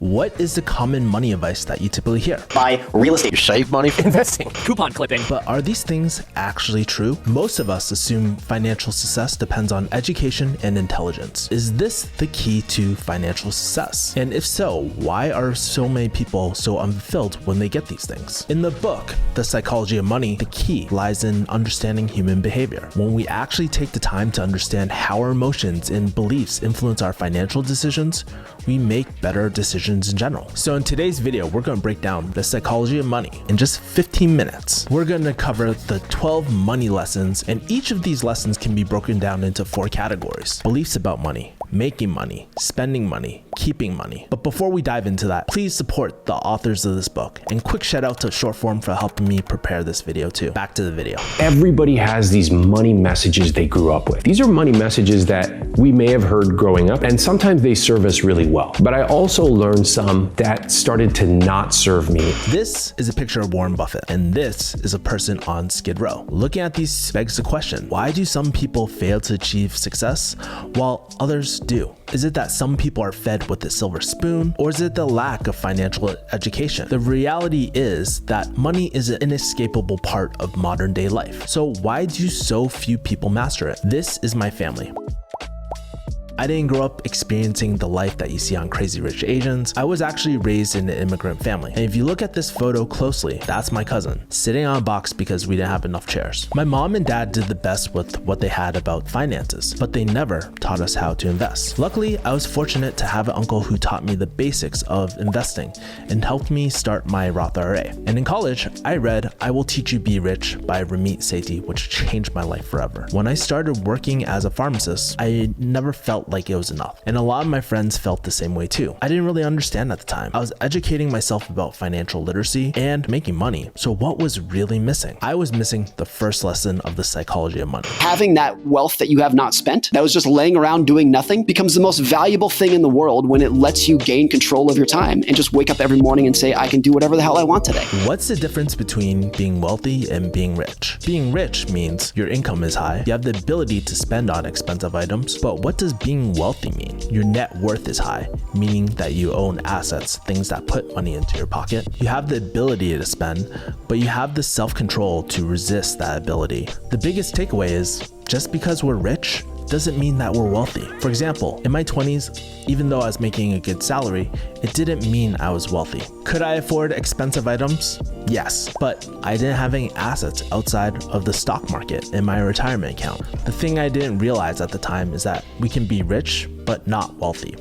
What is the common money advice that you typically hear? Buy real estate. You save money for investing. Coupon clipping. But are these things actually true? Most of us assume financial success depends on education and intelligence. Is this the key to financial success? And if so, why are so many people so unfulfilled when they get these things? In the book, The Psychology of Money, the key lies in understanding human behavior. When we actually take the time to understand how our emotions and beliefs influence our financial decisions, we make better decisions in general. So in today's video, we're going to break down the psychology of money in just 15 minutes. We're going to cover the 12 money lessons, and each of these lessons can be broken down into 4 categories: beliefs about money, making money, spending money, keeping money. But before we dive into that, please support the authors of this book. And quick shout out to Shortform for helping me prepare this video too. Back to the video. Everybody has these money messages they grew up with. These are money messages that we may have heard growing up, and sometimes they serve us really well. But I also learned some that started to not serve me. This is a picture of Warren Buffett, and this is a person on Skid Row. Looking at these begs the question, why do some people fail to achieve success while others do? Is it that some people are fed with a silver spoon, or is it the lack of financial education? The reality is that money is an inescapable part of modern day life. So why do so few people master it? This is my family. I didn't grow up experiencing the life that you see on Crazy Rich Asians. I was actually raised in an immigrant family. And if you look at this photo closely, that's my cousin sitting on a box because we didn't have enough chairs. My mom and dad did the best with what they had about finances, but they never taught us how to invest. Luckily, I was fortunate to have an uncle who taught me the basics of investing and helped me start my Roth IRA. And in college, I read I Will Teach You Be Rich by Ramit Sethi, which changed my life forever. When I started working as a pharmacist, I never felt like it was enough. And a lot of my friends felt the same way too. I didn't really understand at the time. I was educating myself about financial literacy and making money. So what was really missing? I was missing the first lesson of the psychology of money. Having that wealth that you have not spent, that was just laying around doing nothing, becomes the most valuable thing in the world when it lets you gain control of your time and just wake up every morning and say, I can do whatever the hell I want today. What's the difference between being wealthy and being rich? Being rich means your income is high, you have the ability to spend on expensive items, but what does being wealthy mean? Your net worth is high, meaning that you own assets, things that put money into your pocket. You have the ability to spend, but you have the self-control to resist that ability. The biggest takeaway is just because we're rich doesn't mean that we're wealthy. For example, in my 20s, even though I was making a good salary, it didn't mean I was wealthy. Could I afford expensive items? Yes, but I didn't have any assets outside of the stock market in my retirement account. The thing I didn't realize at the time is that we can be rich, but not wealthy.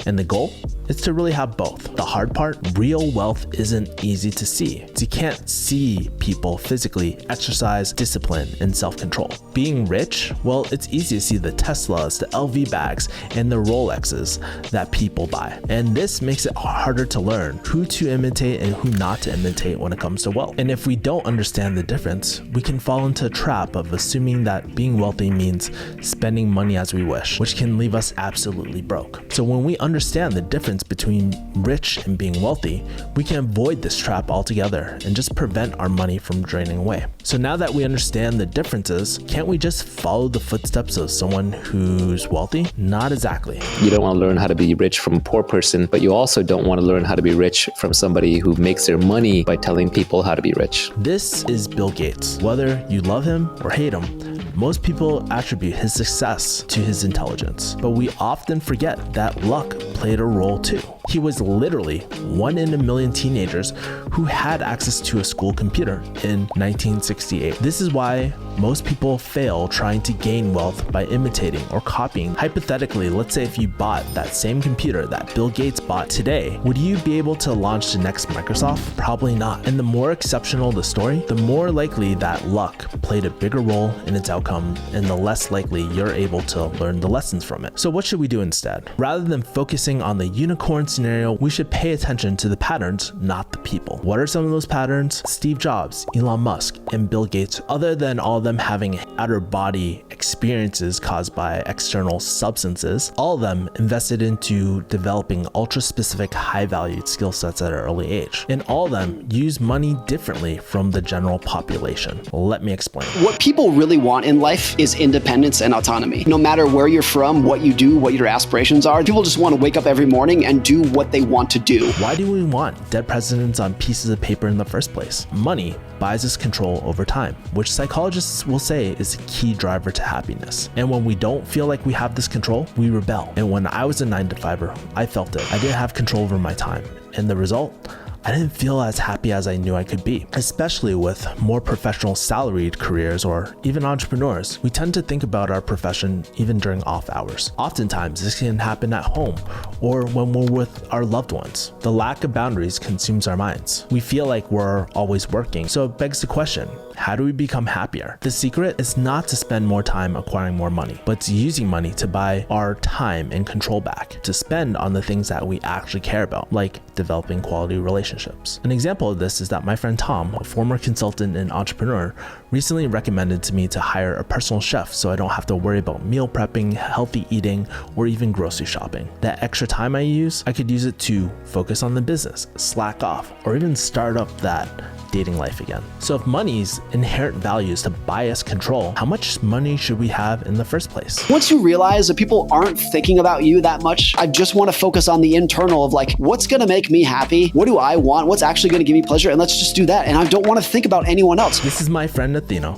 And the goal is to really have both. The hard part, real wealth isn't easy to see. You can't see people physically exercise discipline and self-control. Being rich, well, it's easy to see the Teslas, the LV bags, and the Rolexes that people buy. And this makes it harder to learn who to imitate and who not to imitate when it comes to wealth. And if we don't understand the difference, we can fall into a trap of assuming that being wealthy means spending money as we wish, which can leave us absolutely broke. So when we understand the difference between rich and being wealthy, we can avoid this trap altogether and just prevent our money from draining away. So now that we understand the differences, can't we just follow the footsteps of someone who's wealthy? Not exactly. You don't want to learn how to be rich from a poor person, but you also don't want to learn how to be rich from somebody who makes their money by telling people how to be rich. This is Bill Gates. Whether you love him or hate him, most people attribute his success to his intelligence, but we often forget that luck played a role too. He was literally 1 in a million teenagers who had access to a school computer in 1968. This is why most people fail trying to gain wealth by imitating or copying. Hypothetically, let's say if you bought that same computer that Bill Gates bought today, would you be able to launch the next Microsoft? Probably not. And the more exceptional the story, the more likely that luck played a bigger role in its outcome, and the less likely you're able to learn the lessons from it. So what should we do instead? Rather than focusing on the unicorn scenario, we should pay attention to the patterns, not the people. What are some of those patterns? Steve Jobs, Elon Musk, and Bill Gates, other than all of them having outer body experiences caused by external substances, all of them invested into developing ultra-specific, high-valued skill sets at an early age. And all of them use money differently from the general population. Let me explain. What people really want in life is independence and autonomy. No matter where you're from, what you do, what your aspirations are, people just want to wake up every morning and do what they want to do. Why do we want dead presidents on pieces of paper in the first place? Money buys us control over time, which psychologists will say is a key driver to happiness. And when we don't feel like we have this control, we rebel. And when I was a 9-to-5er, I felt it. I didn't have control over my time. And the result? I didn't feel as happy as I knew I could be. Especially with more professional salaried careers or even entrepreneurs, we tend to think about our profession even during off hours. Oftentimes, this can happen at home or when we're with our loved ones. The lack of boundaries consumes our minds. We feel like we're always working, so it begs the question, how do we become happier? The secret is not to spend more time acquiring more money, but to using money to buy our time and control back, to spend on the things that we actually care about, like developing quality relationships. An example of this is that my friend Tom, a former consultant and entrepreneur, recently recommended to me to hire a personal chef so I don't have to worry about meal prepping, healthy eating, or even grocery shopping. That extra time I use, I could use it to focus on the business, slack off, or even start up that dating life again. So if money's inherent value is to buy us control, how much money should we have in the first place? Once you realize that people aren't thinking about you that much, I just want to focus on the internal of like, what's going to make me happy? What do I want? What's actually going to give me pleasure? And let's just do that. And I don't want to think about anyone else. This is my friend Atheno.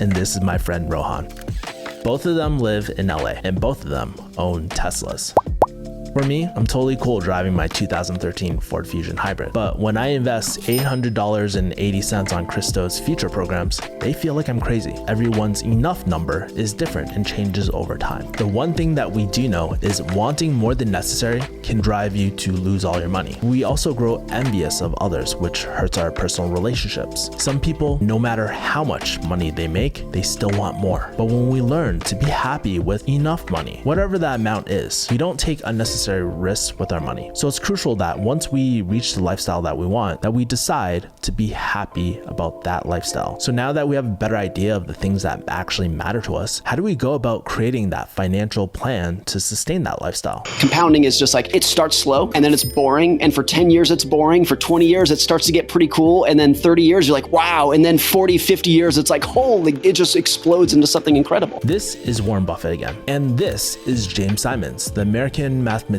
And this is my friend Rohan. Both of them live in LA and both of them own Teslas. For me, I'm totally cool driving my 2013 Ford Fusion Hybrid, but when I invest $800.80 on Christo's future programs, they feel like I'm crazy. Everyone's enough number is different and changes over time. The one thing that we do know is wanting more than necessary can drive you to lose all your money. We also grow envious of others, which hurts our personal relationships. Some people, no matter how much money they make, they still want more. But when we learn to be happy with enough money, whatever that amount is, we don't take unnecessary risks with our money. So it's crucial that once we reach the lifestyle that we want, that we decide to be happy about that lifestyle. So now that we have a better idea of the things that actually matter to us, how do we go about creating that financial plan to sustain that lifestyle? Compounding is just like, it starts slow and then it's boring. And for 10 years, it's boring. For 20 years, it starts to get pretty cool. And then 30 years, you're like, wow. And then 40, 50 years, it's like, holy, it just explodes into something incredible. This is Warren Buffett again. And this is James Simons, the American mathematician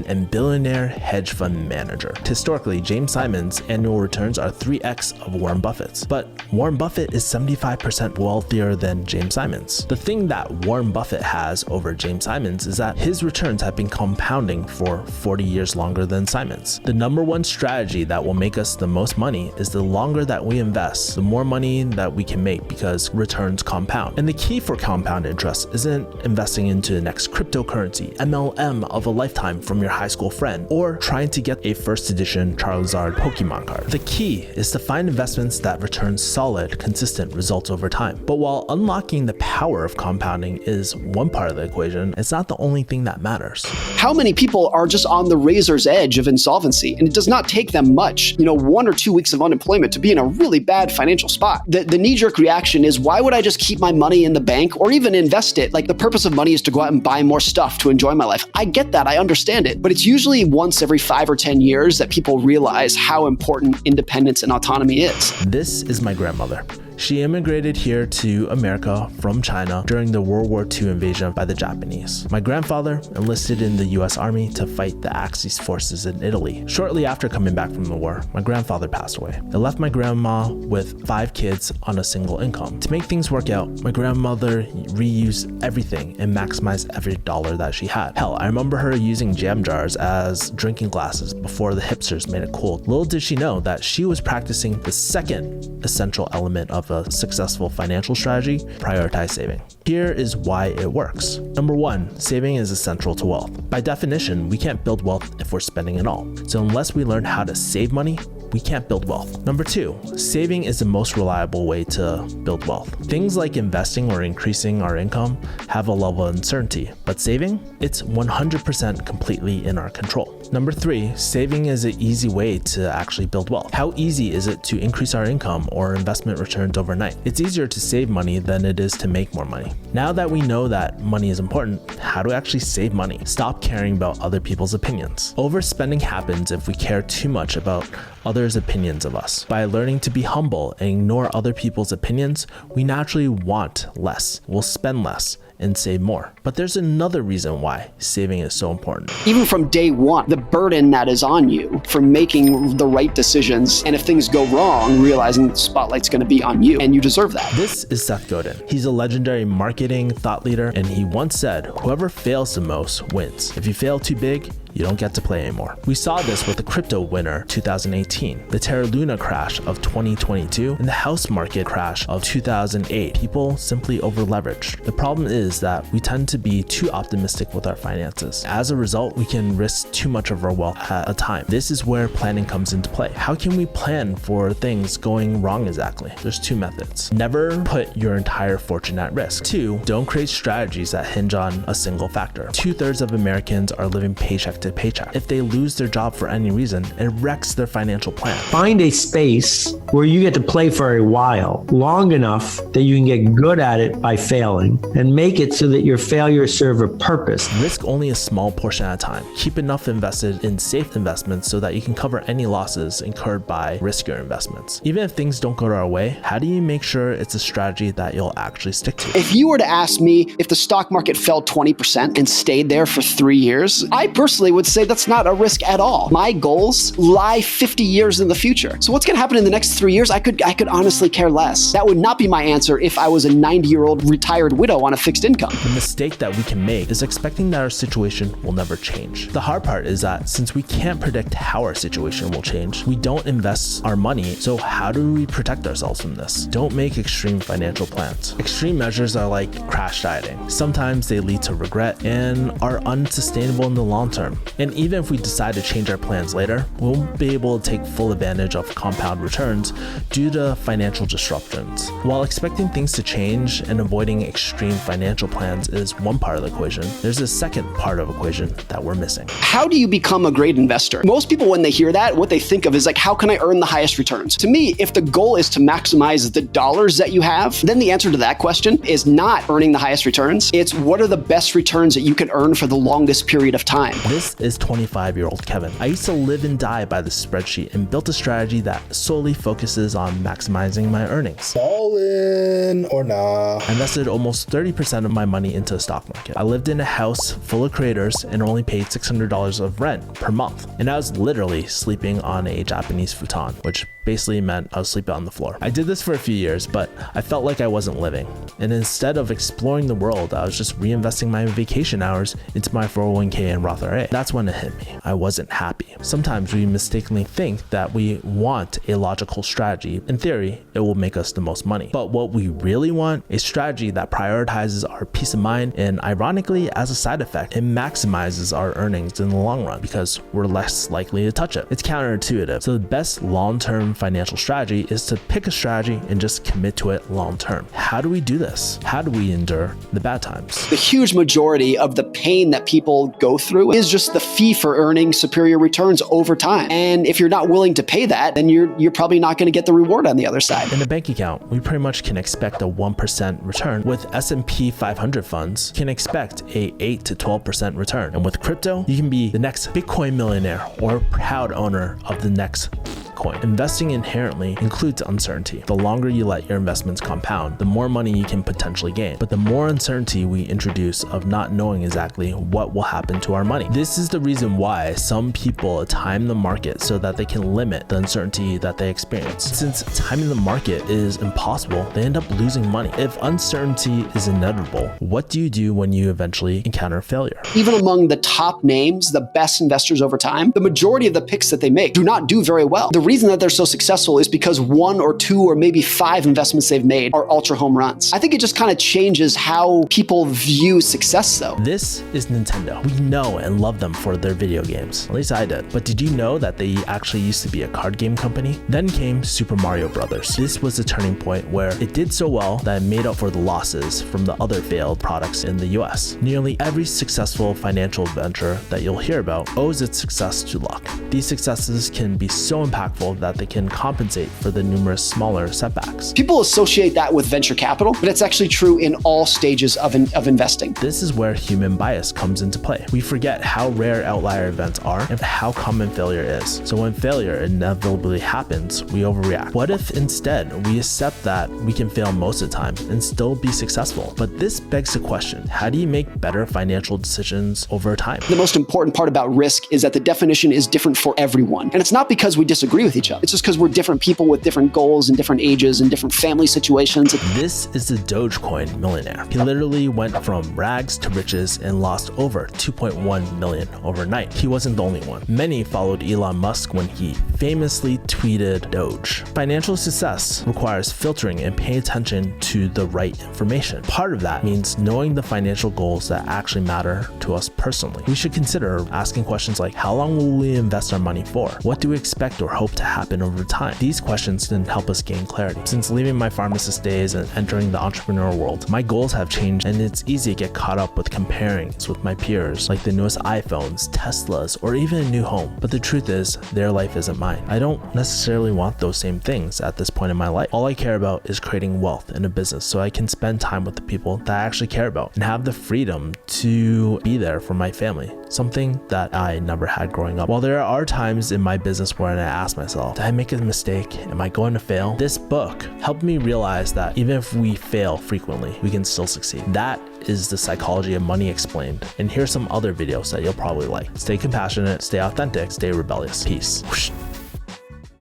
and billionaire hedge fund manager. Historically, James Simons' annual returns are 3x of Warren Buffett's, but Warren Buffett is 75% wealthier than James Simons. The thing that Warren Buffett has over James Simons is that his returns have been compounding for 40 years longer than Simons. The number one strategy that will make us the most money is the longer that we invest, the more money that we can make because returns compound. And the key for compound interest isn't investing into the next cryptocurrency, MLM of a lifetime from your high school friend, or trying to get a first edition Charizard Pokemon card. The key is to find investments that return solid, consistent results over time. But while unlocking the power of compounding is one part of the equation, it's not the only thing that matters. How many people are just on the razor's edge of insolvency? And it does not take them much, 1 or 2 weeks of unemployment to be in a really bad financial spot. The knee-jerk reaction is, why would I just keep my money in the bank or even invest it? Like, the purpose of money is to go out and buy more stuff to enjoy my life. I get that. I understand it. But it's usually once every 5 or 10 years that people realize how important independence and autonomy is. This is my grandmother. She immigrated here to America from China during the World War II invasion by the Japanese. My grandfather enlisted in the US Army to fight the Axis forces in Italy. Shortly after coming back from the war, my grandfather passed away. It left my grandma with 5 kids on a single income. To make things work out, my grandmother reused everything and maximized every dollar that she had. Hell, I remember her using jam jars as drinking glasses before the hipsters made it cool. Little did she know that she was practicing the second essential element of a successful financial strategy: prioritize saving. Here is why it works. Number 1, saving is essential to wealth. By definition, we can't build wealth if we're spending it all. So unless we learn how to save money, we can't build wealth. Number 2, saving is the most reliable way to build wealth. Things like investing or increasing our income have a level of uncertainty, but saving, it's 100% completely in our control. Number 3, saving is an easy way to actually build wealth. How easy is it to increase our income or investment returns overnight? It's easier to save money than it is to make more money. Now that we know that money is important, how to actually save money? Stop caring about other people's opinions. Overspending happens if we care too much about others' opinions of us. By learning to be humble and ignore other people's opinions, we naturally want less, we'll spend less, and save more. But there's another reason why saving is so important. Even from day one, the burden that is on you for making the right decisions, and if things go wrong, realizing the spotlight's going to be on you, and you deserve that. This is Seth Godin. He's a legendary marketing thought leader, and he once said, whoever fails the most wins. If you fail too big, you don't get to play anymore. We saw this with the crypto winter 2018, the Terra Luna crash of 2022, and the house market crash of 2008. People simply over-leveraged. The problem is that we tend to be too optimistic with our finances. As a result, we can risk too much of our wealth at a time. This is where planning comes into play. How can we plan for things going wrong exactly? There's two methods. Never put your entire fortune at risk. 2, don't create strategies that hinge on a single factor. 2/3 of Americans are living paycheck to paycheck. If they lose their job for any reason, it wrecks their financial plan. Find a space where you get to play for a while, long enough that you can get good at it by failing, and make it so that your failures serve a purpose. Risk only a small portion at a time. Keep enough invested in safe investments so that you can cover any losses incurred by riskier investments. Even if things don't go our way, how do you make sure it's a strategy that you'll actually stick to? If you were to ask me if the stock market fell 20% and stayed there for 3 years, I personally would say that's not a risk at all. My goals lie 50 years in the future. So what's going to happen in the next 3 years? I could honestly care less. That would not be my answer if I was a 90-year-old retired widow on a fixed income. The mistake that we can make is expecting that our situation will never change. The hard part is that since we can't predict how our situation will change, we don't invest our money. So how do we protect ourselves from this? Don't make extreme financial plans. Extreme measures are like crash dieting. Sometimes they lead to regret and are unsustainable in the long term. And even if we decide to change our plans later, we won't be able to take full advantage of compound returns due to financial disruptions. While expecting things to change and avoiding extreme financial plans is one part of the equation, there's a second part of the equation that we're missing. How do you become a great investor? Most people, when they hear that, what they think of is like, how can I earn the highest returns? To me, if the goal is to maximize the dollars that you have, then the answer to that question is not earning the highest returns. It's what are the best returns that you can earn for the longest period of time. This is 25-year-old Kevin. I used to live and die by the spreadsheet and built a strategy that solely focuses on maximizing my earnings. All in or nah? I invested almost 30% of my money into the stock market. I lived in a house full of creators and only paid $600 of rent per month. And I was literally sleeping on a Japanese futon, which basically meant I was sleeping on the floor. I did this for a few years, but I felt like I wasn't living. And instead of exploring the world, I was just reinvesting my vacation hours into my 401k and Roth IRA. That's when it hit me. I wasn't happy. Sometimes we mistakenly think that we want a logical strategy. In theory, it will make us the most money. But what we really want, a strategy that prioritizes our peace of mind, and ironically, as a side effect, it maximizes our earnings in the long run because we're less likely to touch it. It's counterintuitive. So the best long-term financial strategy is to pick a strategy and just commit to it long-term. How do we do this? How do we endure the bad times? The huge majority of the pain that people go through is just the fee for earning superior returns over time. And if you're not willing to pay that, then you're probably not going to get the reward on the other side. In a bank account, we pretty much can expect a 1% return. With S&P 500 funds, you can expect a 8 to 12% return. And with crypto, you can be the next Bitcoin millionaire or proud owner of the next coin. Investing inherently includes uncertainty. The longer you let your investments compound, the more money you can potentially gain. But the more uncertainty we introduce of not knowing exactly what will happen to our money. This is the reason why some people time the market so that they can limit the uncertainty that they experience. Since timing the market is impossible, they end up losing money. If uncertainty is inevitable, what do you do when you eventually encounter failure? Even among the top names, the best investors over time, the majority of the picks that they make do not do very well. The reason that they're so successful is because 1 or 2 or maybe 5 investments they've made are ultra home runs. I think it just kind of changes how people view success though. This is Nintendo. We know and love them for their video games. At least I did. But did you know that they actually used to be a card game company? Then came Super Mario Brothers. This was the turning point where it did so well that it made up for the losses from the other failed products in the US. Nearly every successful financial venture that you'll hear about owes its success to luck. These successes can be so impactful that they can compensate for the numerous smaller setbacks. People associate that with venture capital, but it's actually true in all stages of investing. This is where human bias comes into play. We forget how rare outlier events are and how common failure is. So when failure inevitably happens, we overreact. What if instead we accept that we can fail most of the time and still be successful? But this begs the question, how do you make better financial decisions over time? The most important part about risk is that the definition is different for everyone. And it's not because we disagree with each other. It's just because we're different people with different goals and different ages and different family situations. This is the Dogecoin millionaire. He literally went from rags to riches and lost over 2.1 million overnight. He wasn't the only one. Many followed Elon Musk when he famously tweeted Doge. Financial success requires filtering and paying attention to the right information. Part of that means knowing the financial goals that actually matter to us personally. We should consider asking questions like, how long will we invest our money for? What do we expect or hope to happen over time? These questions can help us gain clarity. Since leaving my pharmacist days and entering the entrepreneurial world, my goals have changed, and it's easy to get caught up with comparing with my peers, like the newest iPhones, Teslas, or even a new home. But the truth is, their life isn't mine. I don't necessarily want those same things at this point in my life. All I care about is creating wealth in a business so I can spend time with the people that I actually care about and have the freedom to be there for my family, something that I never had growing up. While there are times in my business where I ask myself, did I make a mistake? Am I going to fail? This book helped me realize that even if we fail frequently, we can still succeed. That is the psychology of money explained. And here's some other videos that you'll probably like. Stay compassionate, stay authentic, stay rebellious. Peace. Whoosh.